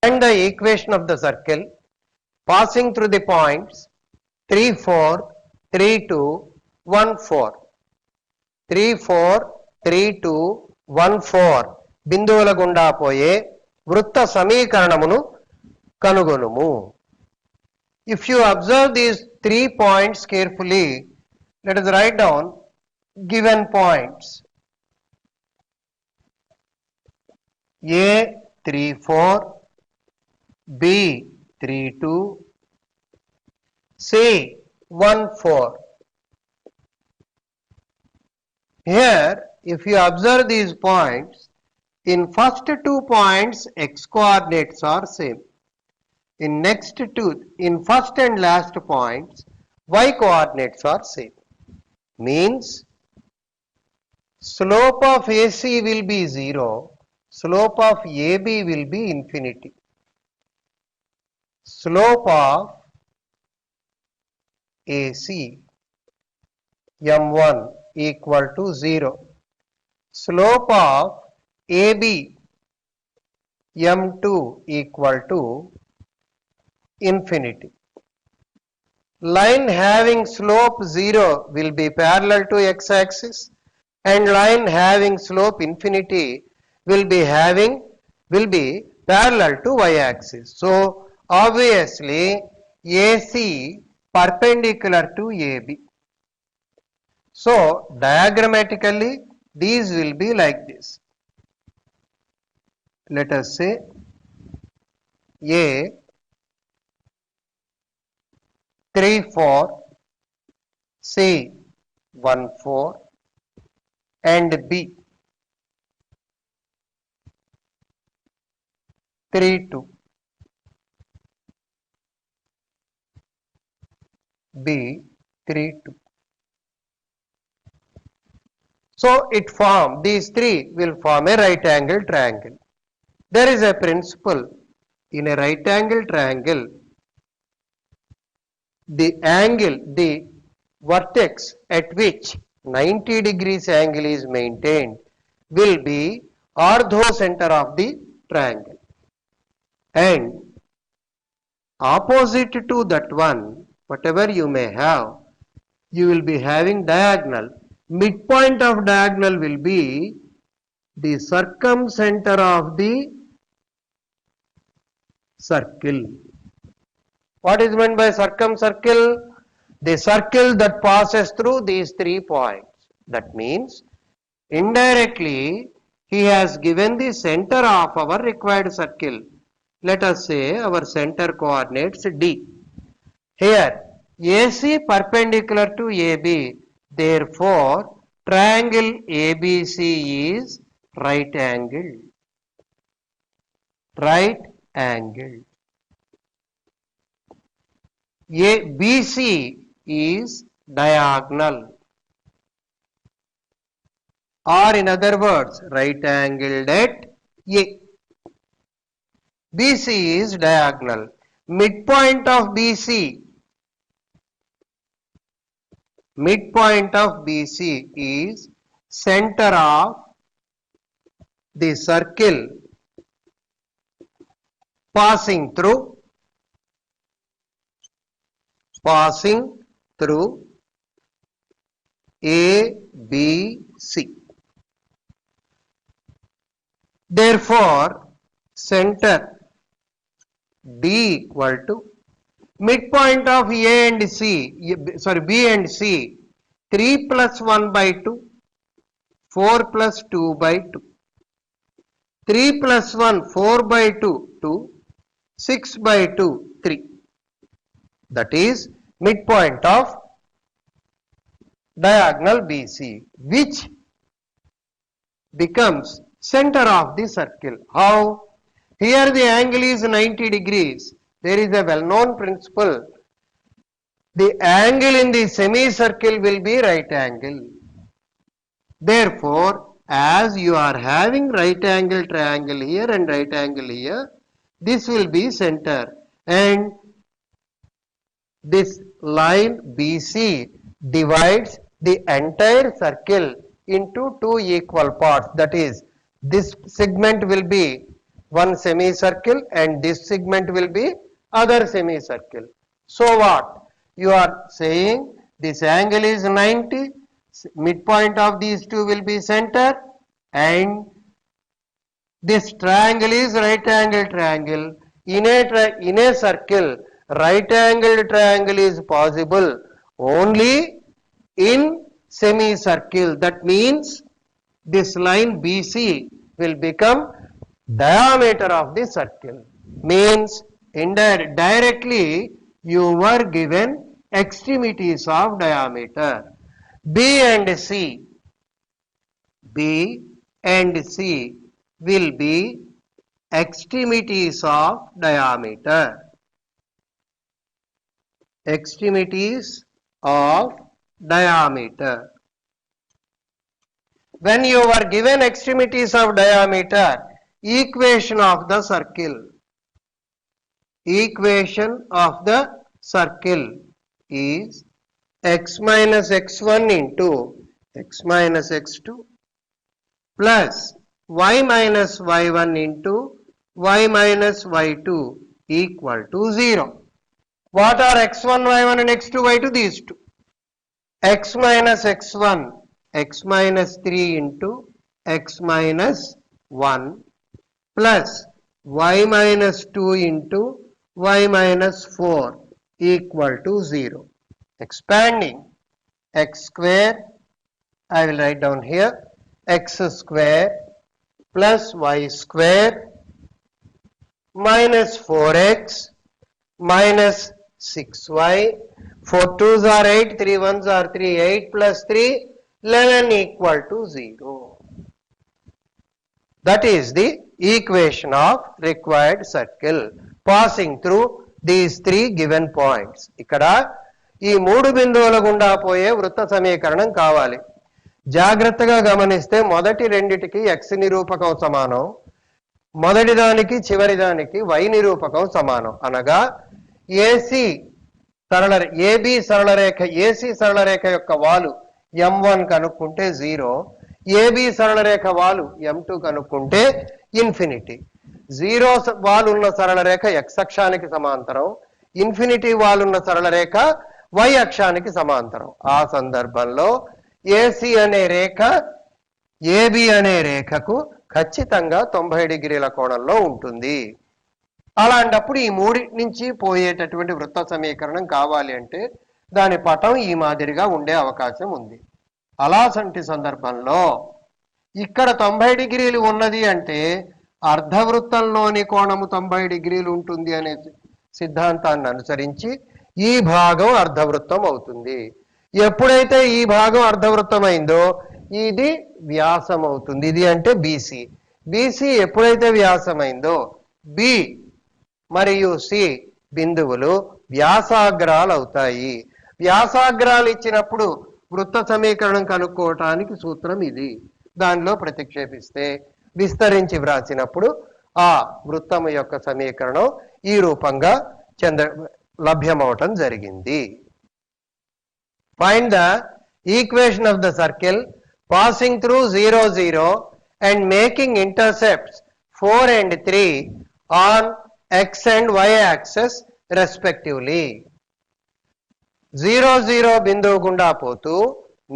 Find the equation of the circle passing through the points 3, 4, 3, 2, 1, 4. 3, 4, 3, 2, 1, 4 బిందువుల గుండా పోయే వృత్త సమీకరణమును కనుగొనుము. If you observe these 3 points carefully, let us write down given points. A 3, 4, B 3, 2, C 1, 4. Here, if you observe these points, in first 2 points x coordinates are same. In first and last points y coordinates are same. Means slope of AC will be 0, slope of AB will be infinity. Slope of AC m1 equal to 0. Slope of AB m2 equal to infinity. Line having slope 0 will be parallel to x-axis, and line having slope infinity will be parallel to y-axis. So obviously AC perpendicular to AB. So diagrammatically these will be like this. Let us say A 3, 4, C 1, 4 and B 3, 2. B 3, 2. So these 3 will form a right angle triangle. There is a principle in a right angle triangle. The vertex at which 90 degrees angle is maintained will be orthocenter of the triangle, and opposite to that one, whatever you may have, you will be having diagonal. Midpoint of diagonal will be the circumcenter of the circle. What is meant by circumcircle? The circle that passes through these 3 points. That means indirectly he has given the center of our required circle. Let us say our center coordinates D. Here AC perpendicular to AB, therefore triangle ABC is right angle. Right angle. BC is diagonal, or in other words right angled at A. BC is diagonal. Midpoint of BC is center of the circle passing through A, B, C. Therefore, center D equal to midpoint of B and C, 3 plus 1 by 2, 4 plus 2 by 2. 3 plus 1, 4 by 2, 2, 6 by 2, 3. That is midpoint of diagonal BC, which becomes center of the circle. How? Here the angle is 90 degrees. There is a well-known principle. The angle in the semicircle will be right angle. Therefore, as you are having right angle triangle here and right angle here, this will be center, and this line BC divides the entire circle into 2 equal parts. That is, this segment will be one semicircle and this segment will be other semicircle. So what? You are saying this angle is 90, midpoint of these two will be center, and this triangle is right angle triangle. In a circle, right angled triangle is possible only in semicircle. That means this line BC will become diameter of the circle. Means directly you were given extremities of diameter. B and C will be extremities of diameter. Extremities of diameter. When you are given extremities of diameter, equation of the circle is x minus x1 into x minus x2 plus y minus y1 into y minus y2 equal to 0. What are x1, y1 and x2, y2? These two. X minus x1, x minus 3 into x minus 1 plus y minus 2 into y minus 4 equal to 0. Expanding x square, I will write down here, x square plus y square minus 4x minus 6y, 4 2s are 8, 3 1s are 3, 8 plus 3, 11 equal to 0. That is the equation of required circle passing through these three given points. ఇక్కడ ఈ మూడు బిందువుల గుండా పోయే వృత్త సమీకరణం కావాలి. జాగ్రత్తగా గమనిస్తే మొదటి రెండిటికి x నిరూపకం సమానం, మొదటి దానికి చివరి దానికి y నిరూపకం సమానం. అనగా ఏబి సరళరేఖ ఏసీ సరళరేఖ యొక్క వాలు m1 కనుక్కుంటే 0, ఏబి సరళరేఖ వాలు m2 కనుక్కుంటే ఇన్ఫినిటీ. 0 వాలు ఉన్న సరళరేఖ x అక్షానికి సమాంతరం, ఇన్ఫినిటీ వాలు ఉన్న సరళరేఖ y అక్షానికి సమాంతరం. ఆ సందర్భంలో ఏసీ అనే రేఖ ఏబి అనే రేఖకు ఖచ్చితంగా 90 డిగ్రీల కోణంలో ఉంటుంది. అలాంటప్పుడు ఈ మూడింటి నుంచి పోయేటటువంటి వృత్త సమీకరణం కావాలి అంటే దాని పటం ఈ మాదిరిగా ఉండే అవకాశం ఉంది. అలాంటి సందర్భంలో ఇక్కడ 90 డిగ్రీలు ఉన్నది అంటే అర్ధవృత్తంలోని కోణము 90 డిగ్రీలు ఉంటుంది అనే సిద్ధాంతాన్ని అనుసరించి ఈ భాగం అర్ధవృత్తం అవుతుంది. ఎప్పుడైతే ఈ భాగం అర్ధవృత్తం అయిందో ఇది వ్యాసం అవుతుంది. ఇది అంటే బీసీ. బీసీ ఎప్పుడైతే వ్యాసమైందో బి మరియు సి బిందువులు వ్యాసాగ్రాలు అవుతాయి. వ్యాసాగ్రాలు ఇచ్చినప్పుడు వృత్త సమీకరణం కనుక్కోవటానికి సూత్రం ఇది. దానిలో ప్రతిక్షేపిస్తే విస్తరించి వ్రాసినప్పుడు ఆ వృత్తము యొక్క సమీకరణం ఈ రూపంగా లభ్యమవటం జరిగింది. Find the equation of the circle passing through 0 0 and making intercepts 4 and 3 on x and y axis respectively. 0 0 బిందువు గుండా పోతూ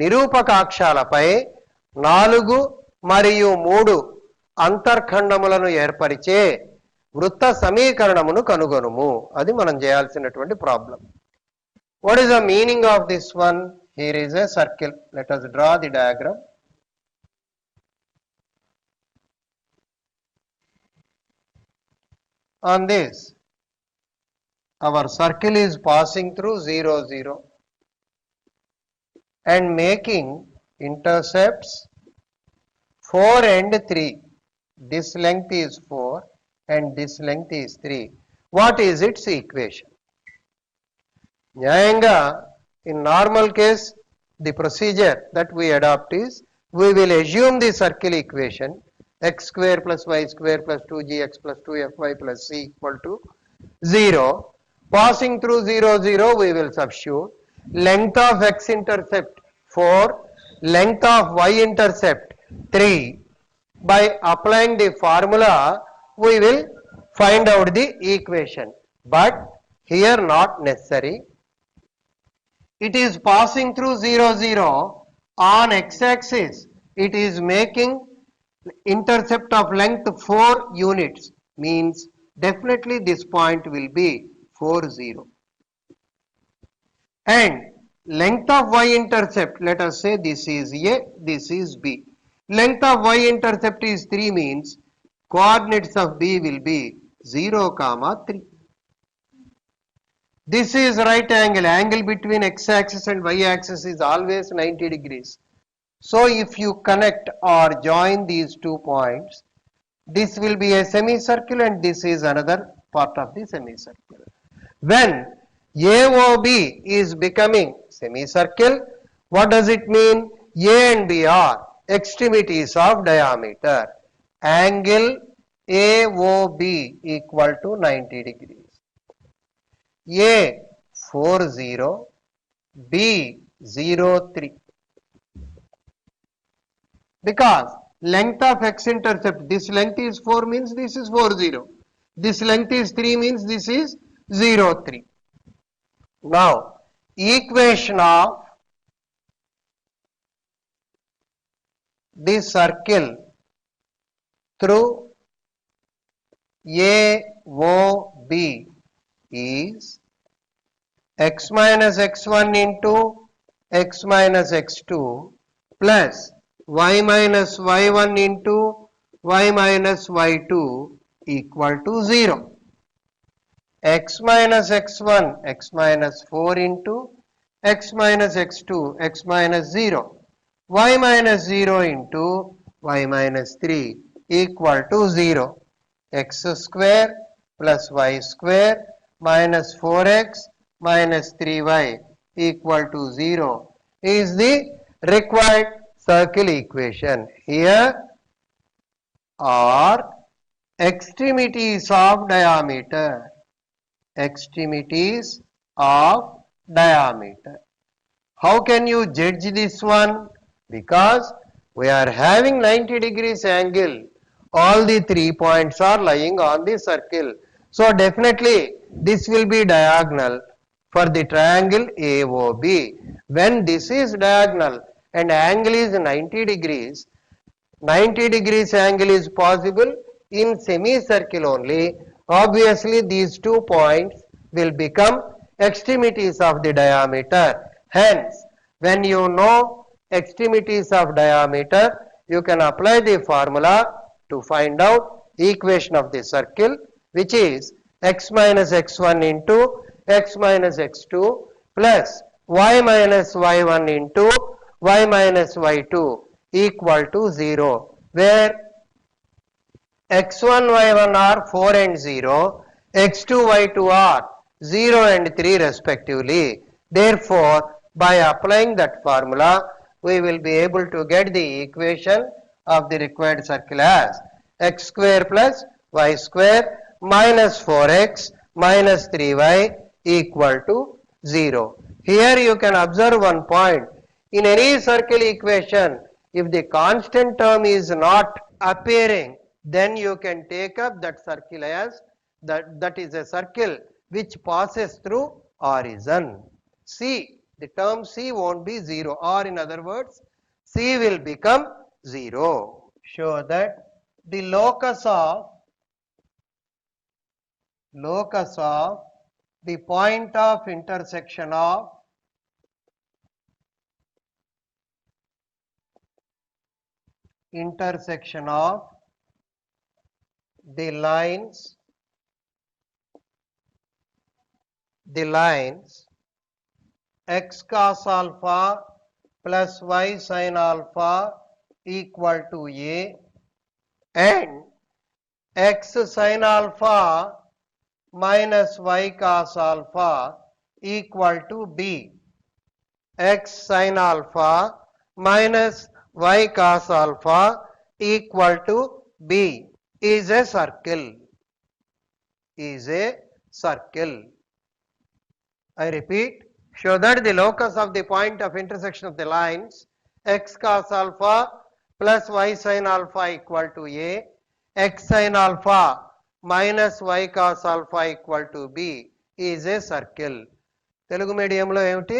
నిరూపకాక్షాలపై 4 మరియు 3 అంతర్ఖండములను ఏర్పరిచే వృత్త సమీకరణమును కనుగొనుము. అది మనం చేయాల్సినటువంటి problem. What is the meaning of this one? Here is a circle. Let us draw the diagram. On this, our circle is passing through 0 0 and making intercepts 4 and 3. This length is 4 and this length is 3. What is its equation? న్యాయంగా in normal case the procedure that we adopt is we will assume the circle equation x square plus y square plus 2gx plus 2fy plus c equal to 0. Passing through 0 0 we will substitute length of x intercept 4, length of y intercept 3 by applying the formula we will find out the equation. But here not necessary. It is passing through 0, 0 on x-axis. It is making intercept of length 4 units. Means definitely this point will be 4, 0. And length of y-intercept, let us say this is A, this is B. Length of y-intercept is 3 means coordinates of B will be 0, 3. This is right angle. Angle between x-axis and y-axis is always 90 degrees. So if you connect or join these 2 points, this will be a semicircle and this is another part of the semicircle. When AOB is becoming semicircle, what does it mean? A and B are extremities of diameter. Angle AOB equal to 90 degrees. A 40, B 03. Because length of x-intercept, this length is 4 means this is 40. This length is 3 means this is 03. Now, equation of this circle through AOB is x minus x1 into x minus x2 plus y minus y1 into y minus y2 equal to 0. X minus x1 x minus 4 into x minus x2 x minus 0. Y minus 0 into y minus 3 equal to 0. X square plus y square minus 4x minus 3y equal to 0 is the required circle equation. Here are extremities of diameter. Extremities of diameter. How can you judge this one? Because we are having 90 degrees angle. All the 3 points are lying on the circle. So definitely this will be diagonal for the triangle AOB. When this is diagonal and angle is 90 degrees, 90 degrees angle is possible in semicircle only. Obviously these 2 points will become extremities of the diameter. Hence, when you know extremities of diameter, you can apply the formula to find out equation of the circle, which is x minus x1 into x minus x2 plus y minus y1 into y minus y2 equal to 0, where x1 y1 are 4 and 0, x2 y2 are 0 and 3 respectively. Therefore, by applying that formula, we will be able to get the equation of the required circle as x square plus y square minus 4x minus 3y equal to 0. Here you can observe one point. In any circle equation, if the constant term is not appearing, then you can take up that circle as that is a circle which passes through origin. C, the term C won't be 0, or in other words, C will become 0. Show that the locus of the point of intersection of the lines x cos alpha plus y sin alpha equal to A and x sin alpha minus y cos alpha equal to B. X sin alpha minus y cos alpha equal to B is a circle. I repeat, show that the locus of the point of intersection of the lines x cos alpha plus y sin alpha equal to A x sin alpha minus y cos alpha equal to b is a circle. Telugu మీడియంలో ఏమిటి?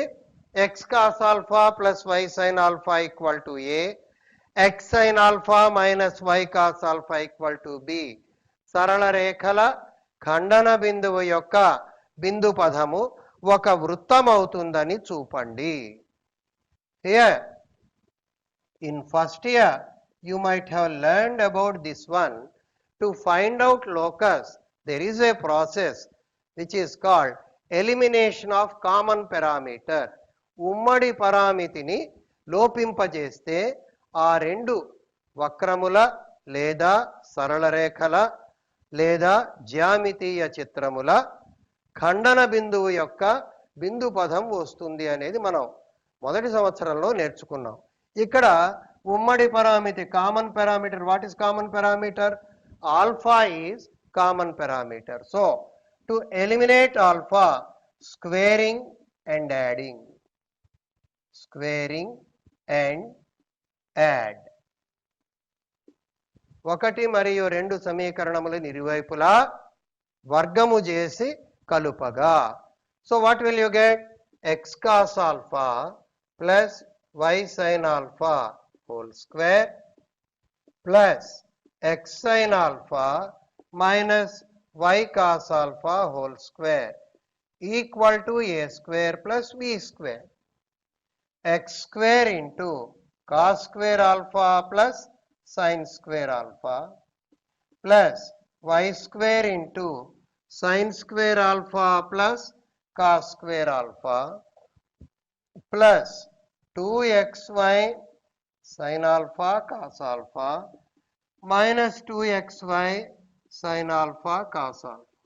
x cos alpha plus y sin alpha equal to a, x sin alpha minus y cos alpha equal to b. సరళ రేఖల ఖండన బిందువు యొక్క బిందు పదము ఒక వృత్తం అవుతుందని చూపండి. Here in first year you might have learned about this one. To find out locus there is a process which is called elimination of common parameter. ఉమ్మడి పరామితిని లోపింపజేస్తే ఆ రెండు వక్రముల లేదా సరళ రేఖల లేదా జ్యామితీయ చిత్రముల ఖండన బిందువు యొక్క బిందు పదం వస్తుంది అనేది మనం మొదటి సంవత్సరంలో నేర్చుకున్నాం. ఇక్కడ ఉమ్మడి పరామితి common parameter. What is common parameter? Alpha is common parameter. So to eliminate alpha, squaring and adding, squaring and add. 1 మరియు 2 సమీకరణములను ఇరువైపులా వర్గము చేసి కలుపగా. So what will you get? x cos alpha plus y sin alpha whole square plus x sin alpha minus y cos alpha whole square equal to a square plus b square. X square into cos square alpha plus sin square alpha plus y square into sin square alpha plus cos square alpha plus 2xy sin alpha cos alpha minus 2xy sin alpha cos alpha.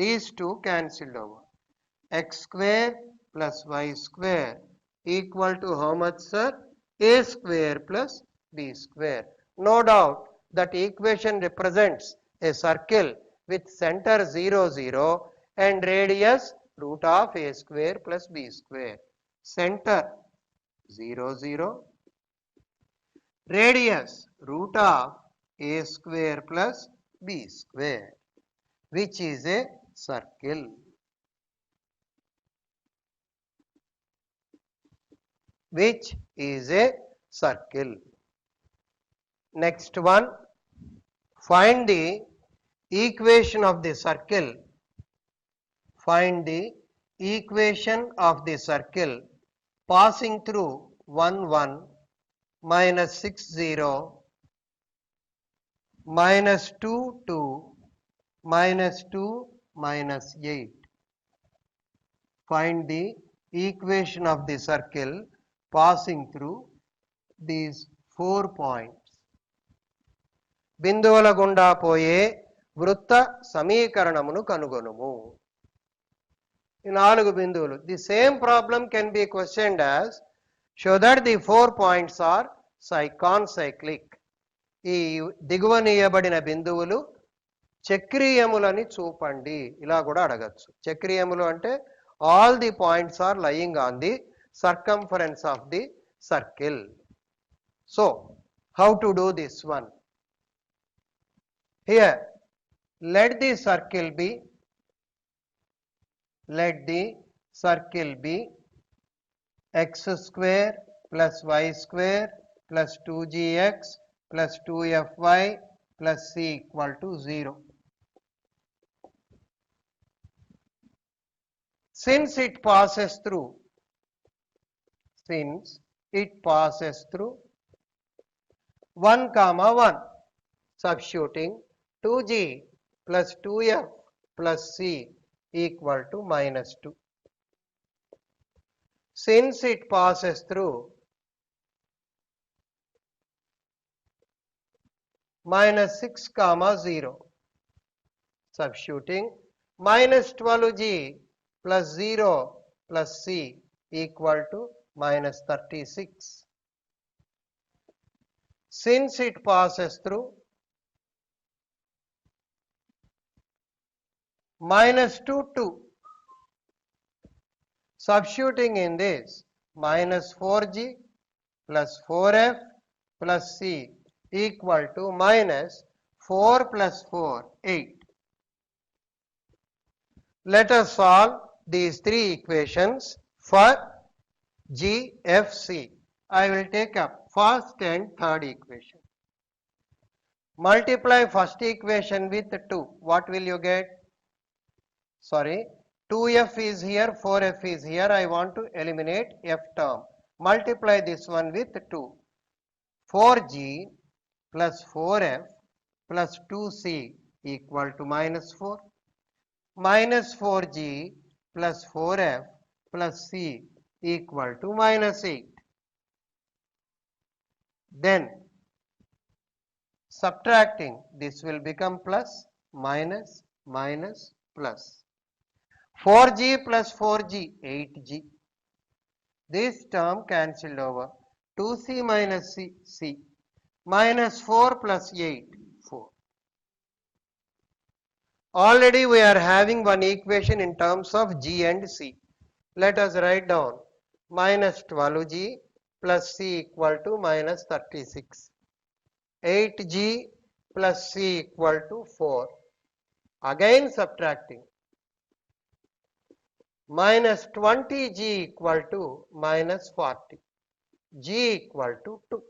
These two cancelled over. X square plus y square equal to how much, sir? A square plus b square. No doubt that equation represents a circle with center 0 0 and radius root of a square plus b square. Center 0 0, radius root of a square plus b square, which is a circle. Which is a circle. Next one, find the equation of the circle. Find the equation of the circle passing through 1 1 minus 6 0 minus 2 2 minus 2 minus 8. Find the equation of the circle passing through these 4 points. బిందువుల గుండా పోయే వృత్త సమీకరణమును కనుగొనుము. ఈ 4 బిందువులు. The same problem can be questioned as show that the 4 points are concyclic. ఈ దిగువనీయబడిన బిందువులు చక్రీయములని చూపండి. ఇలా కూడా అడగచ్చు. చక్రీయములు అంటే all the points are lying on the circumference of the circle. So how to do this one? Here let the circle be x square plus y square plus 2gx plus 2fy plus c equal to 0. Since it passes through 1 comma 1, substituting 2g plus 2f plus c equal to minus 2. Since it passes through minus 6 comma 0, substituting minus 12g plus 0 plus c equal to minus 36. Since it passes through minus 2 2, substituting in this minus 4g plus 4f plus c equal to minus 4 plus 4, 8. Let us solve these three equations for GFC. I will take up first and third equation. Multiply first equation with 2. What will you get? Sorry, 2f is here, 4f is here. I want to eliminate f term. Multiply this one with 2. 4g plus 4f plus 2c equal to minus 4. Minus 4g plus 4f plus c equal to minus 8. Then subtracting, this will become plus, minus, minus, plus. 4g plus 4g, 8g. This term cancelled over. 2c minus c, c. Minus 4 plus 8, 4. Already we are having one equation in terms of g and c. Let us write down minus 12g plus c equal to minus 36. 8g plus c equal to 4. Again subtracting. Minus 20g equal to minus 40. G equal to 2.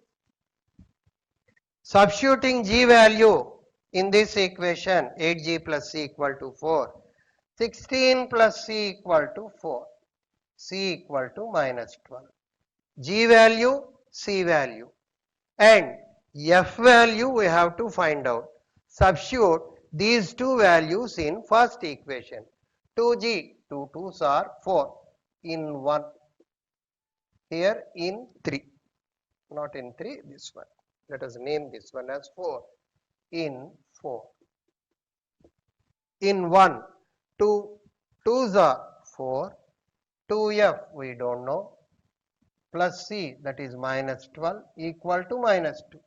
Substituting g value in this equation, 8g plus c equal to 4. 16 plus c equal to 4. C equal to minus 12. G value, C value. And F value we have to find out. Substitute these two values in first equation. 2g, 2 2s are 4 in 1. Here in 3. Not in 3, this one. Let us name this one as 4. In 4. In 1, 2 2s are 4. 2f we don't know. Plus c, that is minus 12, equal to minus 2.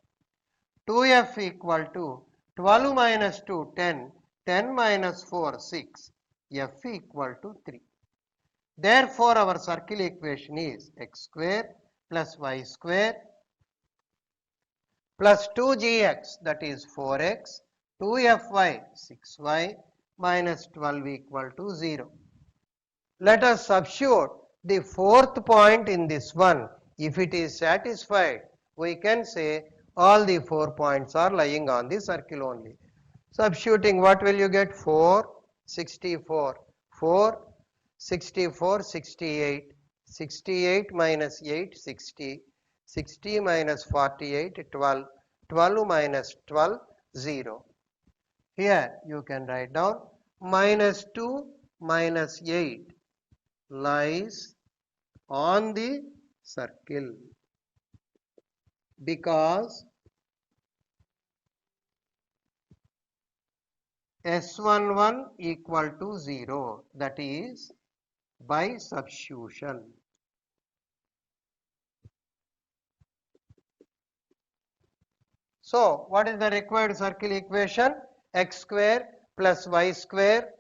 2f equal to 12 minus 2, 10. 10 minus 4, 6. F equal to 3. Therefore, our circle equation is x square plus y square plus 2gx, that is 4x, 2fy, 6y, minus 12 equal to 0. Let us substitute the fourth point in this one. If it is satisfied, we can say all the 4 points are lying on the circle only. Substituting, what will you get? 4, 64, 4, 64, 68, 68 minus 8, 60, 60 minus 48, 12, 12 minus 12, 0. Here you can write down minus 2 minus 8 lies on the circle because S11 equal to 0, that is by substitution. So, what is the required circle equation? X square plus y square,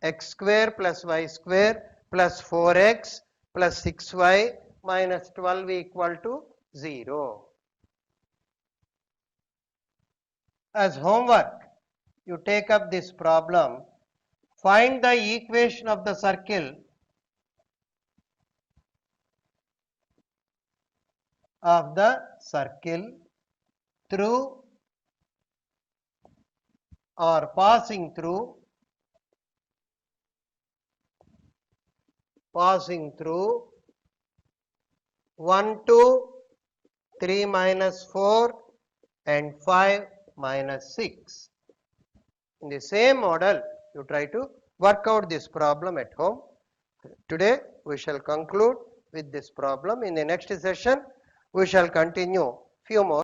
x square plus y square plus 4x plus 6y minus 12 equal to 0. As homework, you take up this problem. Find the equation of the circle through or passing through 1, 2, 3 minus 4 and 5 minus 6. In the same model, you try to work out this problem at home. Today, we shall conclude with this problem. In the next session, we shall continue few more